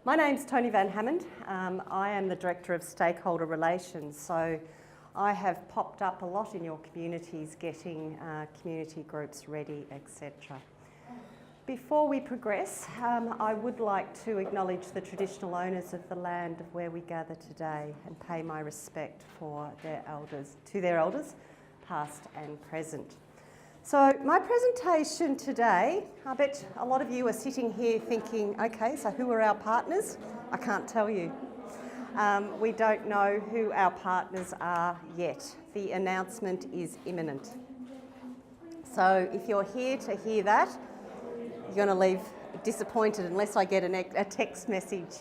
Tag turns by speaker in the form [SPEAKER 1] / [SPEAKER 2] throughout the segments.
[SPEAKER 1] My name's Tony Van Hammond. I am the Director of Stakeholder Relations, so I have popped up a lot in your communities, getting community groups ready, etc. Before we progress, I would like to acknowledge the traditional owners of the land of where we gather today and pay my respect for to their elders, past and present. So my presentation today, I bet a lot of you are sitting here thinking, okay, so who are our partners? I can't tell you. We don't know who our partners are yet. The announcement is imminent. So if you're here to hear that, you're going to leave disappointed unless I get a text message.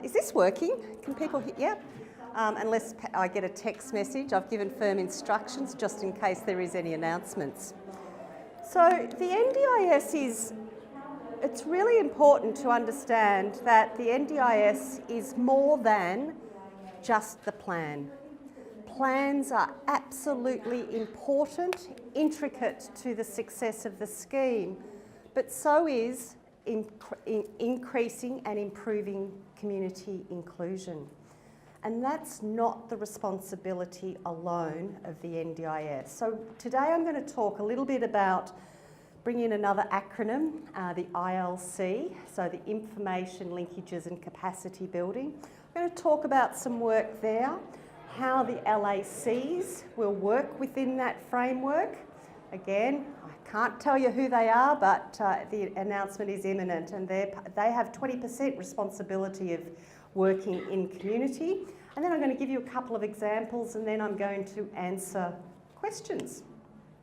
[SPEAKER 1] Is this working? Can people hear? Yeah. Unless I get a text message. I've given firm instructions just in case there is any announcements. So the NDIS it's really important to understand that the NDIS is more than just the plan. Plans are absolutely important, intricate to the success of the scheme, but so is increasing and improving community inclusion. And that's not the responsibility alone of the NDIS. So today I'm going to talk a little bit about bringing in another acronym, the ILC, so the Information, Linkages and Capacity Building. I'm going to talk about some work there, how the LACs will work within that framework. Again, I can't tell you who they are, but the announcement is imminent, and they have 20% responsibility of working in community. And then I'm going to give you a couple of examples, and then I'm going to answer questions.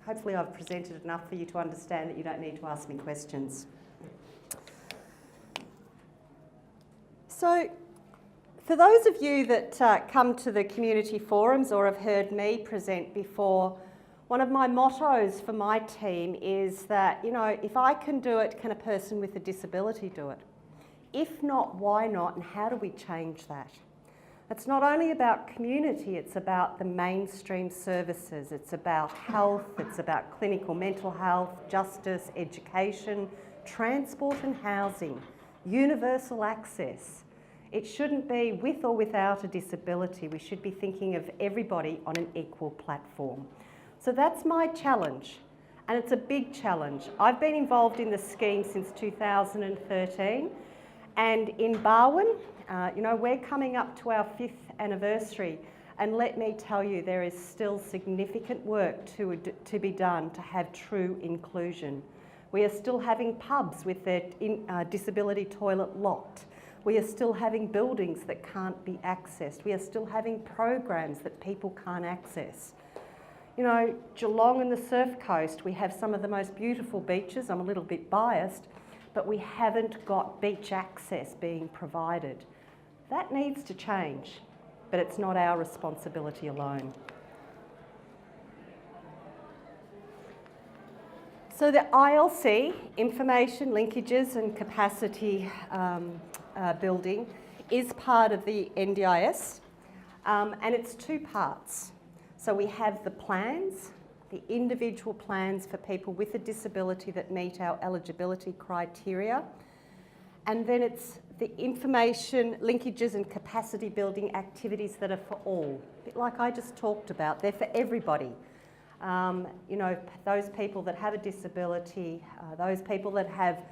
[SPEAKER 1] Hopefully I've presented enough for you to understand that you don't need to ask me questions. So for those of you that come to the community forums or have heard me present before, one of my mottos for my team is that, you know, if I can do it, can a person with a disability do it? If not, why not, and how do we change that? It's not only about community, it's about the mainstream services, it's about health, it's about clinical mental health, justice, education, transport and housing, universal access. It shouldn't be with or without a disability. We should be thinking of everybody on an equal platform. So that's my challenge, and it's a big challenge. I've been involved in the scheme since 2013. And in Barwon, you know, we're coming up to our 5th anniversary, and let me tell you, there is still significant work to be done to have true inclusion. We are still having pubs with their disability toilet locked. We are still having buildings that can't be accessed. We are still having programs that people can't access. You know, Geelong and the Surf Coast, we have some of the most beautiful beaches. I'm a little bit biased, but we haven't got beach access being provided. That needs to change, but it's not our responsibility alone. So the ILC, Information, Linkages and Capacity Building, is part of the NDIS, and it's two parts. So we have the plans, the individual plans for people with a disability that meet our eligibility criteria. And then it's the information, linkages and capacity building activities that are for all. A bit like I just talked about, they're for everybody. You know, those people that have a disability, those people that have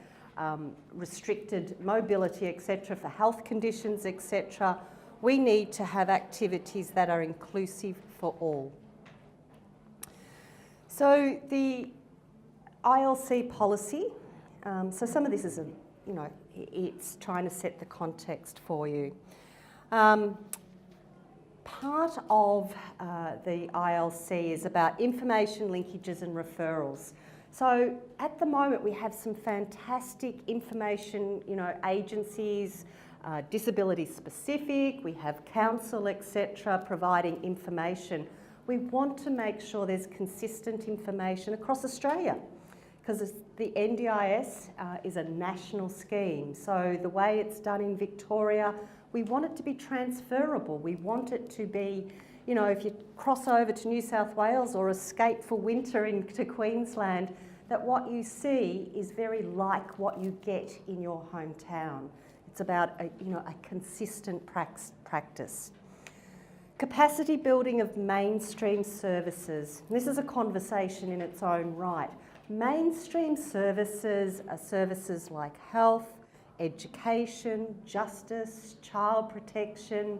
[SPEAKER 1] restricted mobility, etc., for health conditions, etc. We need to have activities that are inclusive for all. So the ILC policy, so some of this is, you know, it's trying to set the context for you. Part of the ILC is about information, linkages and referrals. So at the moment we have some fantastic information, you know, agencies, disability specific, we have council, etc., providing information. We want to make sure there's consistent information across Australia, because the NDIS is a national scheme. So the way it's done in Victoria, we want it to be transferable. We want it to be, you know, if you cross over to New South Wales or escape for winter into Queensland, that what you see is very like what you get in your hometown. It's about a consistent practice. Capacity building of mainstream services. This is a conversation in its own right. Mainstream services are services like health, education, justice, child protection,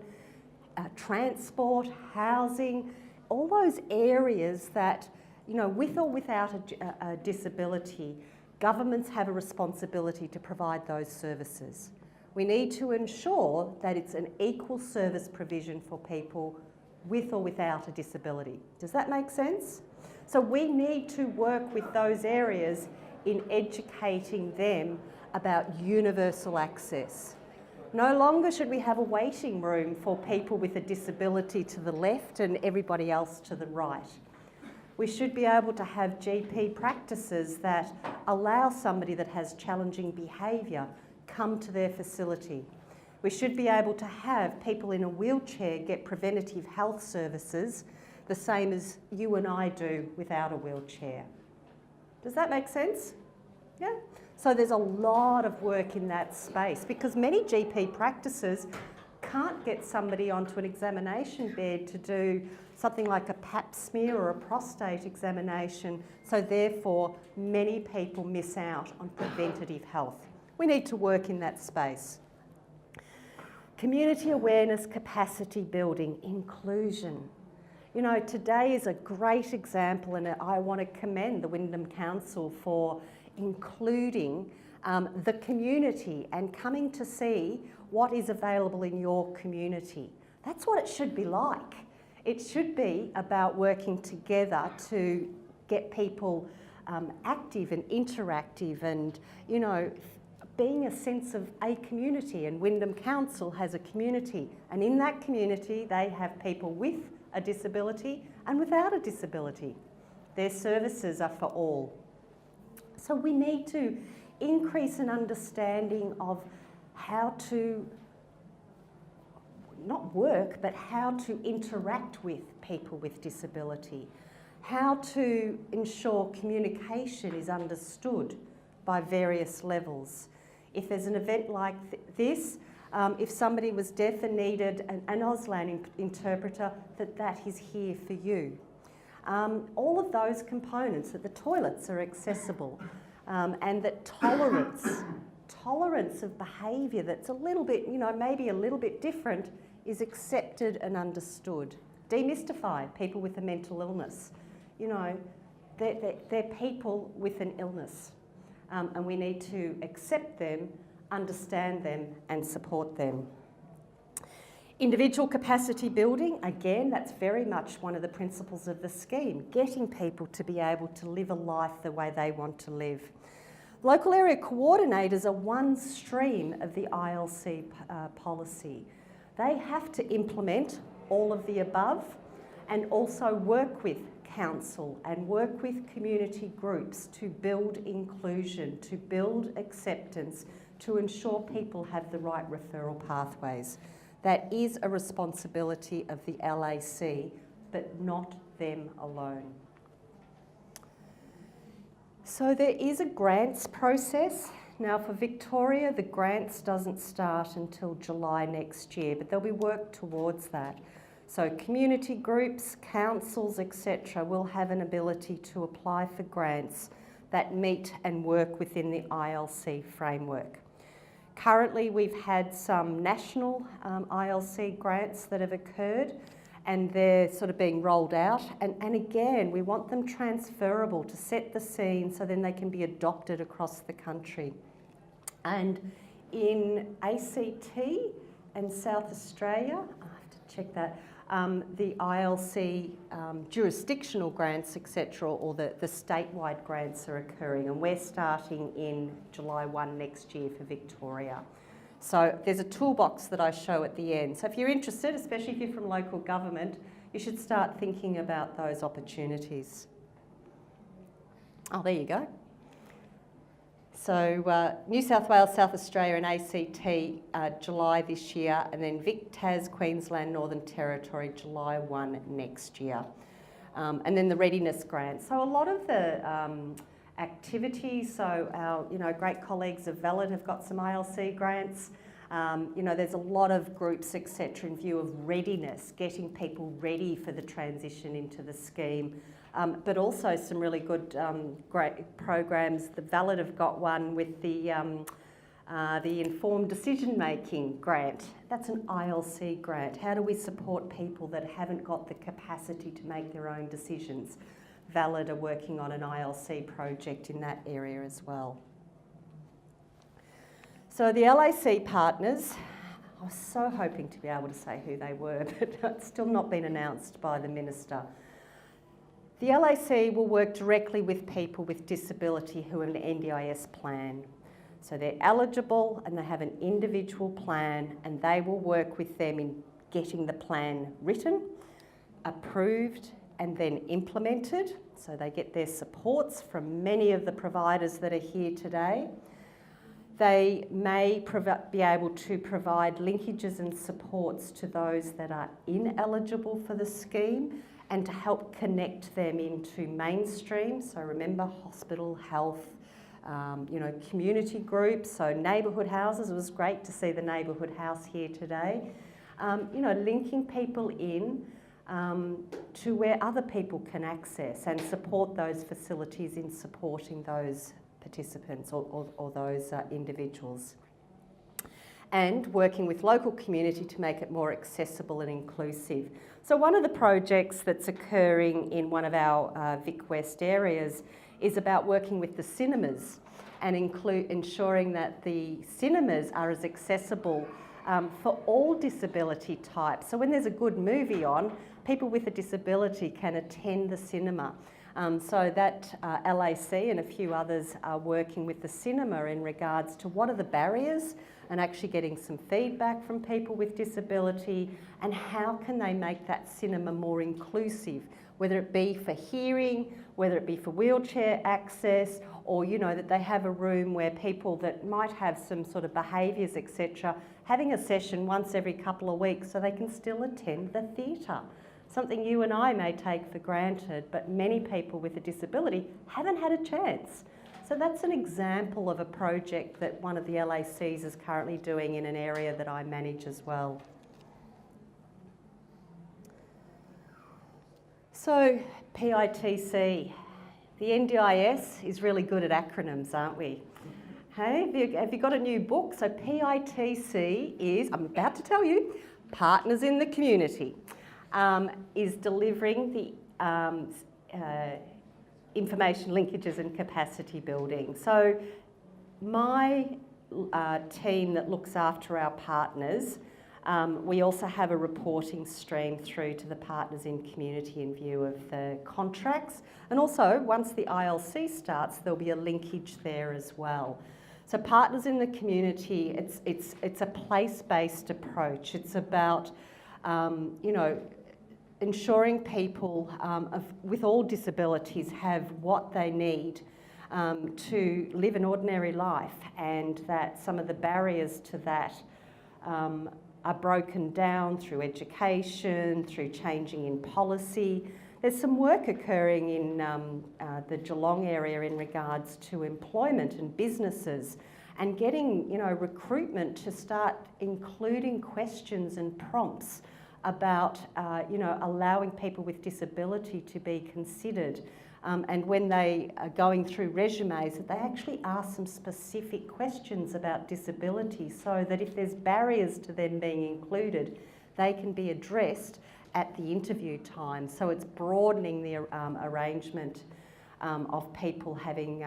[SPEAKER 1] transport, housing, all those areas that, with or without a disability, governments have a responsibility to provide those services. We need to ensure that it's an equal service provision for people with or without a disability. Does that make sense? So we need to work with those areas in educating them about universal access. No longer should we have a waiting room for people with a disability to the left and everybody else to the right. We should be able to have GP practices that allow somebody that has challenging behaviour come to their facility. We should be able to have people in a wheelchair get preventative health services the same as you and I do without a wheelchair. Does that make sense? Yeah? So there's a lot of work in that space because many GP practices can't get somebody onto an examination bed to do something like a pap smear or a prostate examination, so therefore many people miss out on preventative health. We need to work in that space. Community awareness, capacity building, inclusion. Today is a great example, and I want to commend the Wyndham Council for including the community and coming to see what is available in your community. That's what it should be like. It should be about working together to get people active and interactive and, being a sense of a community. And Wyndham Council has a community, and in that community they have people with a disability and without a disability. Their services are for all. So we need to increase an understanding of how to not work, but how to interact with people with disability, how to ensure communication is understood by various levels. If there's an event like this, if somebody was deaf and needed an Auslan interpreter, that is here for you. All of those components, that the toilets are accessible, and that tolerance of behaviour that's a little bit, maybe a little bit different, is accepted and understood. Demystify people with a mental illness. They're people with an illness, and we need to accept them, understand them, and support them. Individual capacity building, again, that's very much one of the principles of the scheme, getting people to be able to live a life the way they want to live. Local area coordinators are one stream of the ILC policy. They have to implement all of the above and also work with council and work with community groups to build inclusion, to build acceptance, to ensure people have the right referral pathways. That is a responsibility of the LAC, but not them alone. So there is a grants process. Now for Victoria, the grants doesn't start until July next year, but there'll be work towards that. So community groups, councils, etc. will have an ability to apply for grants that meet and work within the ILC framework. Currently, we've had some national ILC grants that have occurred, and they're sort of being rolled out. And again, we want them transferable to set the scene so then they can be adopted across the country. And in ACT and South Australia, I have to check that, the ILC jurisdictional grants, etc., or the statewide grants are occurring, and we're starting in July 1 next year for Victoria. So there's a toolbox that I show at the end. So if you're interested, especially if you're from local government, you should start thinking about those opportunities. Oh, there you go. So New South Wales, South Australia and ACT July this year, and then Vic, Tas, Queensland, Northern Territory July 1 next year. And then the Readiness Grants. So a lot of the activities, so our great colleagues of Valid have got some ILC grants. You know, there's a lot of groups, etc., in view of readiness, getting people ready for the transition into the scheme, but also some really good, great programs. The Valid have got one with the Informed Decision Making grant. That's an ILC grant. How do we support people that haven't got the capacity to make their own decisions? Valid are working on an ILC project in that area as well. So the LAC Partners, I was so hoping to be able to say who they were, but it's still not been announced by the Minister. The LAC will work directly with people with disability who have an NDIS plan. So they're eligible and they have an individual plan, and they will work with them in getting the plan written, approved, and then implemented. So they get their supports from many of the providers that are here today. They may be able to provide linkages and supports to those that are ineligible for the scheme and to help connect them into mainstream. So remember, hospital, health, you know, community groups, so neighbourhood houses. It was great to see the neighbourhood house here today. You know, linking people in to where other people can access and support those facilities in supporting those participants or those individuals. And working with local community to make it more accessible and inclusive. So one of the projects that's occurring in one of our Vic West areas is about working with the cinemas and ensuring that the cinemas are as accessible for all disability types. So when there's a good movie on, people with a disability can attend the cinema. So that LAC and a few others are working with the cinema in regards to what are the barriers and actually getting some feedback from people with disability and how can they make that cinema more inclusive, whether it be for hearing, whether it be for wheelchair access, or you know that they have a room where people that might have some sort of behaviours, etc., having a session once every couple of weeks so they can still attend the theatre. Something you and I may take for granted, but many people with a disability haven't had a chance. So that's an example of a project that one of the LACs is currently doing in an area that I manage as well. So PITC, the NDIS is really good at acronyms, aren't we? Hey, have you got a new book? So PITC is, I'm about to tell you, Partners in the Community. Is delivering the information linkages and capacity building. So my team that looks after our partners, we also have a reporting stream through to the partners in community in view of the contracts. And also, once the ILC starts, there'll be a linkage there as well. So partners in the community, it's a place-based approach. It's about, you know, ensuring people with all disabilities have what they need to live an ordinary life, and that some of the barriers to that are broken down through education, through changing in policy. There's some work occurring in the Geelong area in regards to employment and businesses and getting, you know, recruitment to start including questions and prompts about, you know, allowing people with disability to be considered. And when they are going through resumes, that they actually ask some specific questions about disability so that if there's barriers to them being included, they can be addressed at the interview time. So it's broadening the arrangement of people having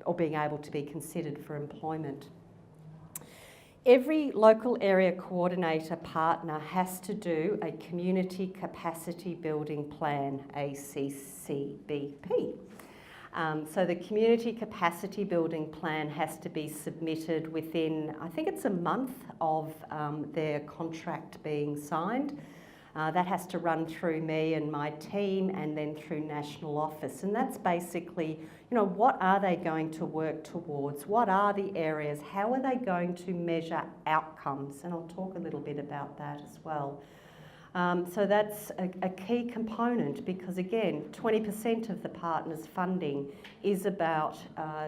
[SPEAKER 1] or being able to be considered for employment. Every local area coordinator partner has to do a community capacity building plan, ACCBP. So the community capacity building plan has to be submitted within, I think it's a month of their contract being signed. That has to run through me and my team and then through National Office. And that's basically, you know, what are they going to work towards? What are the areas? How are they going to measure outcomes? And I'll talk a little bit about that as well. So that's a key component because, again, 20% of the partners' funding is about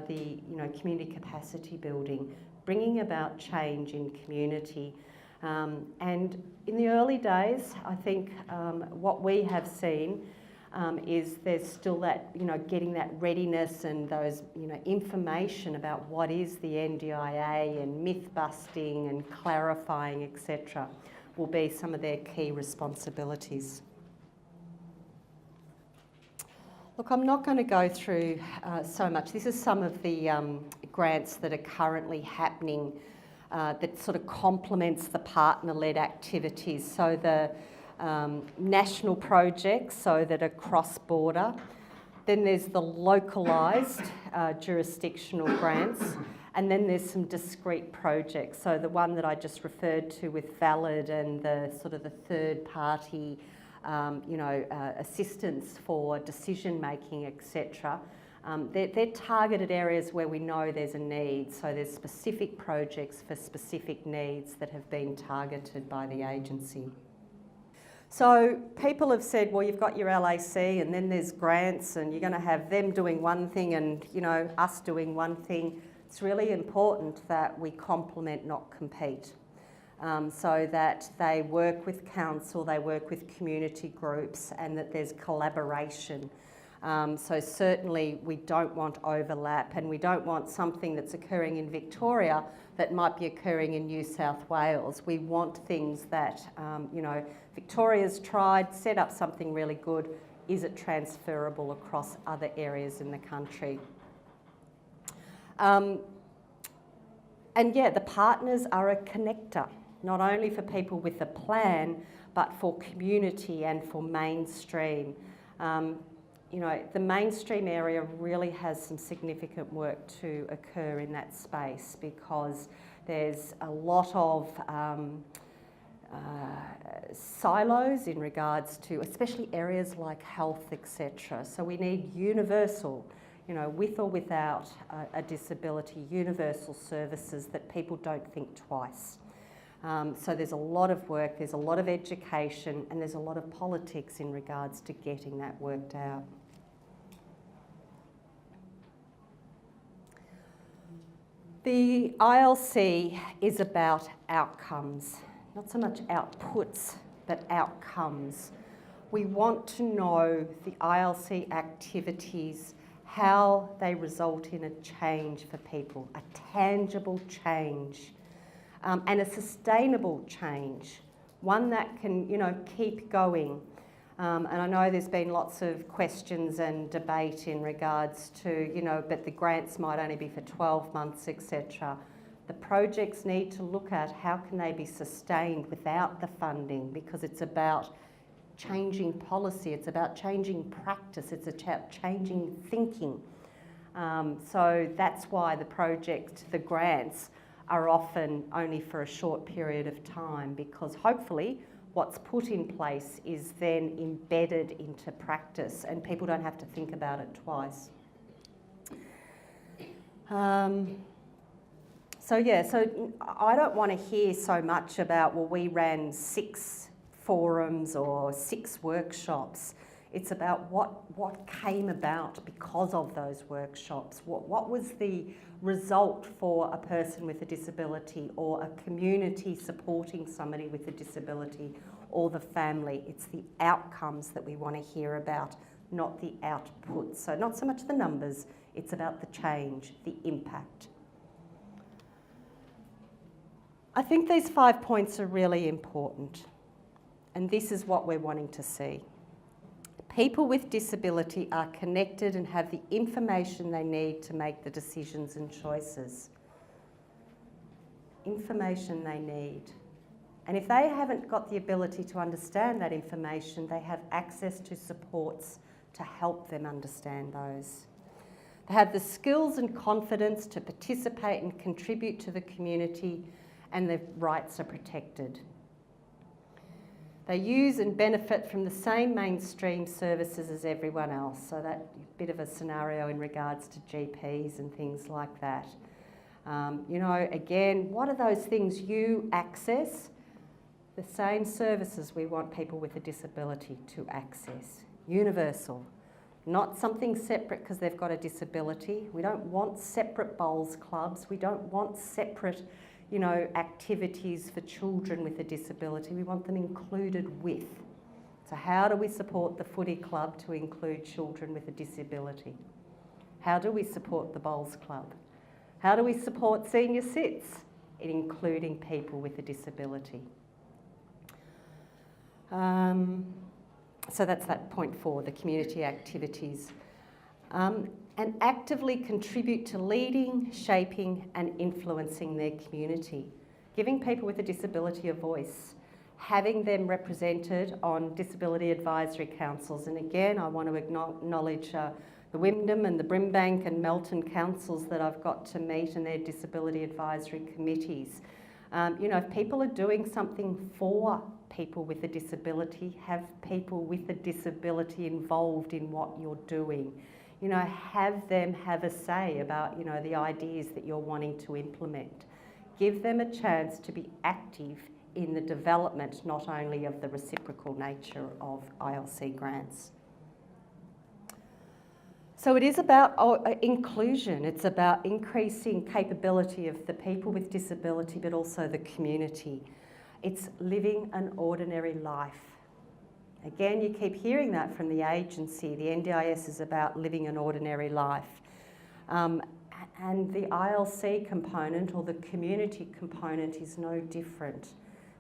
[SPEAKER 1] the, you know, community capacity building. bringing about change in community. And in the early days, I think what we have seen is there's still that, getting that readiness and those, information about what is the NDIA and myth busting and clarifying, etc., will be some of their key responsibilities. Look, I'm not going to go through so much. This is some of the grants that are currently happening that sort of complements the partner-led activities. So the national projects, so that are cross-border. Then there's the localised jurisdictional grants. And then there's some discrete projects. So the one that I just referred to with VALID and the sort of the third-party assistance for decision making, etc. They're targeted areas where we know there's a need. So there's specific projects for specific needs that have been targeted by the agency. So people have said, well, you've got your LAC and then there's grants and you're going to have them doing one thing and, us doing one thing. It's really important that we complement, not compete. So that they work with council, they work with community groups, and that there's collaboration. So certainly we don't want overlap, and we don't want something that's occurring in Victoria that might be occurring in New South Wales. We want things that, Victoria's tried, set up something really good. Is it transferable across other areas in the country? And yeah, the partners are a connector, not only for people with a plan, but for community and for mainstream. The mainstream area really has some significant work to occur in that space because there's a lot of silos in regards to, especially areas like health, etc. So we need universal, with or without a disability, universal services that people don't think twice. So there's a lot of work, there's a lot of education, and there's a lot of politics in regards to getting that worked out. The ILC is about outcomes, not so much outputs, but outcomes. We want to know the ILC activities, how they result in a change for people, a tangible change, and a sustainable change, one that can, keep going. And I know there's been lots of questions and debate in regards to, but the grants might only be for 12 months, etc. The projects need to look at how can they be sustained without the funding, because it's about changing policy, it's about changing practice, it's about changing thinking. So that's why the projects, the grants, are often only for a short period of time, because hopefully what's put in place is then embedded into practice and people don't have to think about it twice. So I don't want to hear so much about, well, we ran 6 forums or 6 workshops. It's about what came about because of those workshops. What was the result for a person with a disability or a community supporting somebody with a disability or the family? It's the outcomes that we want to hear about, not the outputs. So not so much the numbers, it's about the change, the impact. I think these 5 points are really important, and this is what we're wanting to see. People with disability are connected and have the information they need to make the decisions and choices. Information they need. And if they haven't got the ability to understand that information, they have access to supports to help them understand those. They have the skills and confidence to participate and contribute to the community, and their rights are protected. They use and benefit from the same mainstream services as everyone else. So that bit of a scenario in regards to GPs and things like that. Again, what are those things you access? The same services we want people with a disability to access. Universal, not something separate because they've got a disability. We don't want separate bowls clubs. We don't want separate, you know, activities for children with a disability. We want them included with. So how do we support the footy club to include children with a disability? How do we support the bowls club? How do we support senior sits in including people with a disability? So that's that point 4, the community activities. And actively contribute to leading, shaping and influencing their community. Giving people with a disability a voice. Having them represented on disability advisory councils. And again, I want to acknowledge the Wyndham and the Brimbank and Melton councils that I've got to meet and their disability advisory committees. You know, if people are doing something for people with a disability, have people with a disability involved in what you're doing. You know, have them have a say about, you know, the ideas that you're wanting to implement. Give them a chance to be active in the development, not only of the reciprocal nature of ILC grants. So it is about inclusion. It's about increasing capability of the people with disability, but also the community. It's living an ordinary life. Again, you keep hearing that from the agency. The NDIS is about living an ordinary life. And the ILC component or the community component is no different.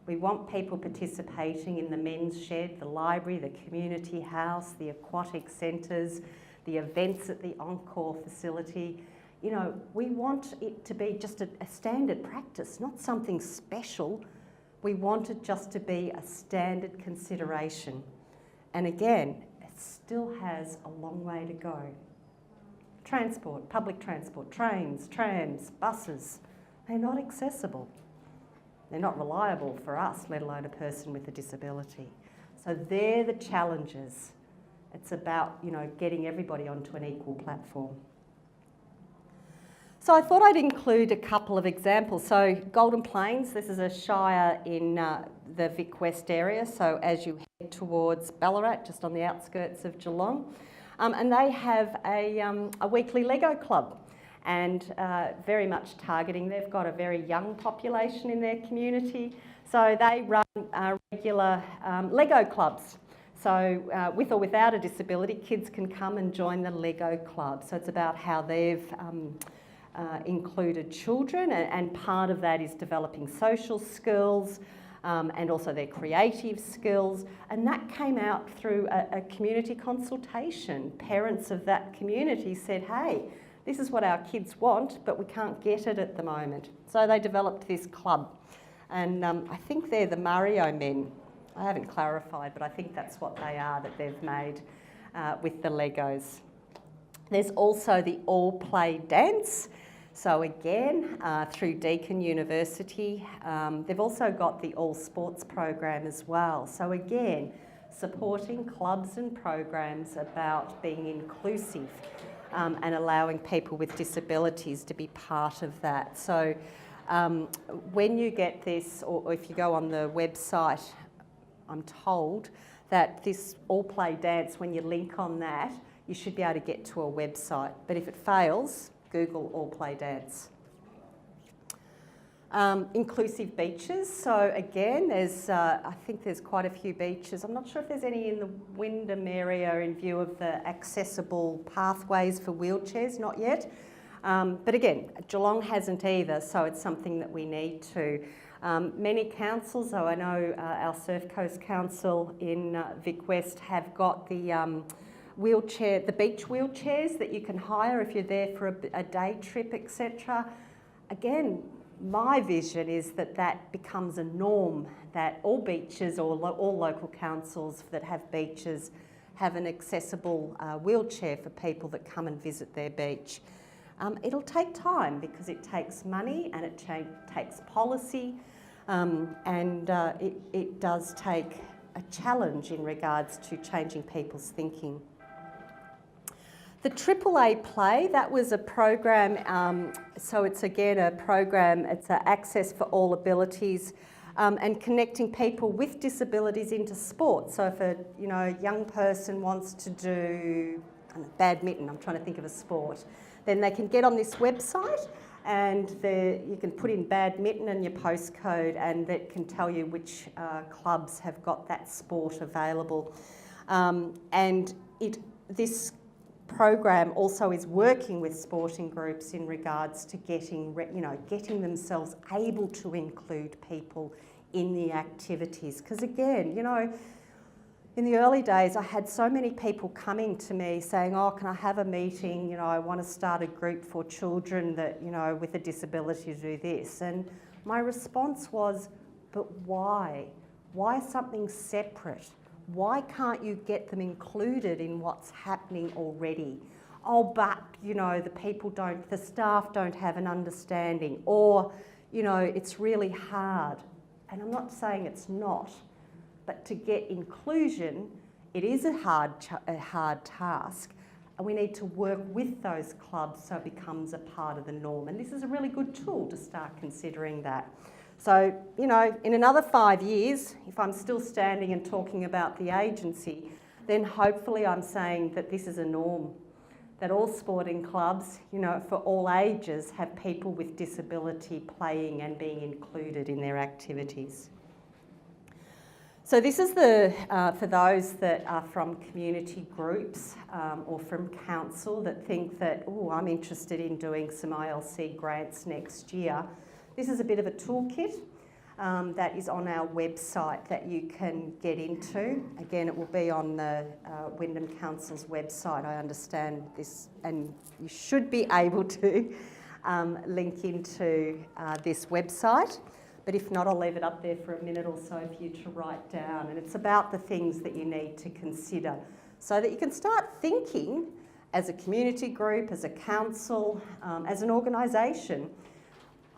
[SPEAKER 1] We want people participating in the men's shed, the library, the community house, the aquatic centres, the events at the Encore facility. You know, we want it to be just a standard practice, not something special. We want it just to be a standard consideration. And again, it still has a long way to go. Transport, public transport, trains, trams, buses, they're not accessible. They're not reliable for us, let alone a person with a disability. So they're the challenges. It's about, you know, getting everybody onto an equal platform. So I thought I'd include a couple of examples. So Golden Plains, this is a shire in the Vic West area, so as you head towards Ballarat, just on the outskirts of Geelong. And they have a weekly Lego club, and very much targeting, they've got a very young population in their community, so they run regular Lego clubs. So with or without a disability, kids can come and join the Lego club. So it's about how they've included children, and part of that is developing social skills and also their creative skills. And that came out through a community consultation. Parents of that community said, hey, this is what our kids want, but we can't get it at the moment. So they developed this club. And I think they're the Mario men. I haven't clarified, but I think that's what they are that they've made with the Legos. There's also the All Play Dance. So again, through Deakin University, they've also got the All Sports program as well. So again, supporting clubs and programs about being inclusive and allowing people with disabilities to be part of that. So when you get this, or if you go on the website, I'm told that this All Play Dance, when you link on that, you should be able to get to a website. But if it fails, Google All Play Dance. Inclusive beaches. So again, there's I think there's quite a few beaches. I'm not sure if there's any in the Wyndham area in view of the accessible pathways for wheelchairs, not yet. But again, Geelong hasn't either, so it's something that we need to. Many councils, though I know our Surf Coast Council in Vic West have got the the beach wheelchairs that you can hire if you're there for a day trip, etc. Again, my vision is that that becomes a norm, that all beaches or all local councils that have beaches have an accessible wheelchair for people that come and visit their beach. It'll take time because it takes money and it takes policy, and it does take a challenge in regards to changing people's thinking. The AAA Play, that was a program, so it's again a program, it's Access for All Abilities, and connecting people with disabilities into sport. So if a young person wants to do badminton, I'm trying to think of a sport, then they can get on this website and you can put in badminton and your postcode, and that can tell you which clubs have got that sport available. And this program also is working with sporting groups in regards to getting themselves able to include people in the activities. Because again, in the early days, I had so many people coming to me saying, oh, can I have a meeting? I want to start a group for children that, with a disability to do this. And my response was, but why? Why something separate? Why can't you get them included in what's happening already? Oh, but, the staff don't have an understanding, or, it's really hard. And I'm not saying it's not, but to get inclusion, it is a hard task, and we need to work with those clubs so it becomes a part of the norm. And this is a really good tool to start considering that. So, in another 5 years, if I'm still standing and talking about the agency, then hopefully I'm saying that this is a norm, that all sporting clubs, for all ages, have people with disability playing and being included in their activities. So this is for those that are from community groups or from council that think that, oh, I'm interested in doing some ILC grants next year. This is a bit of a toolkit that is on our website that you can get into. Again, it will be on the Wyndham Council's website, I understand this, and you should be able to link into this website. But if not, I'll leave it up there for a minute or so for you to write down. And it's about the things that you need to consider so that you can start thinking as a community group, as a council, as an organisation.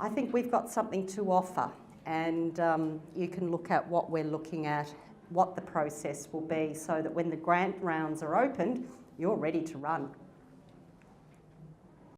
[SPEAKER 1] I think we've got something to offer, and you can look at what we're looking at, what the process will be, so that when the grant rounds are opened, you're ready to run.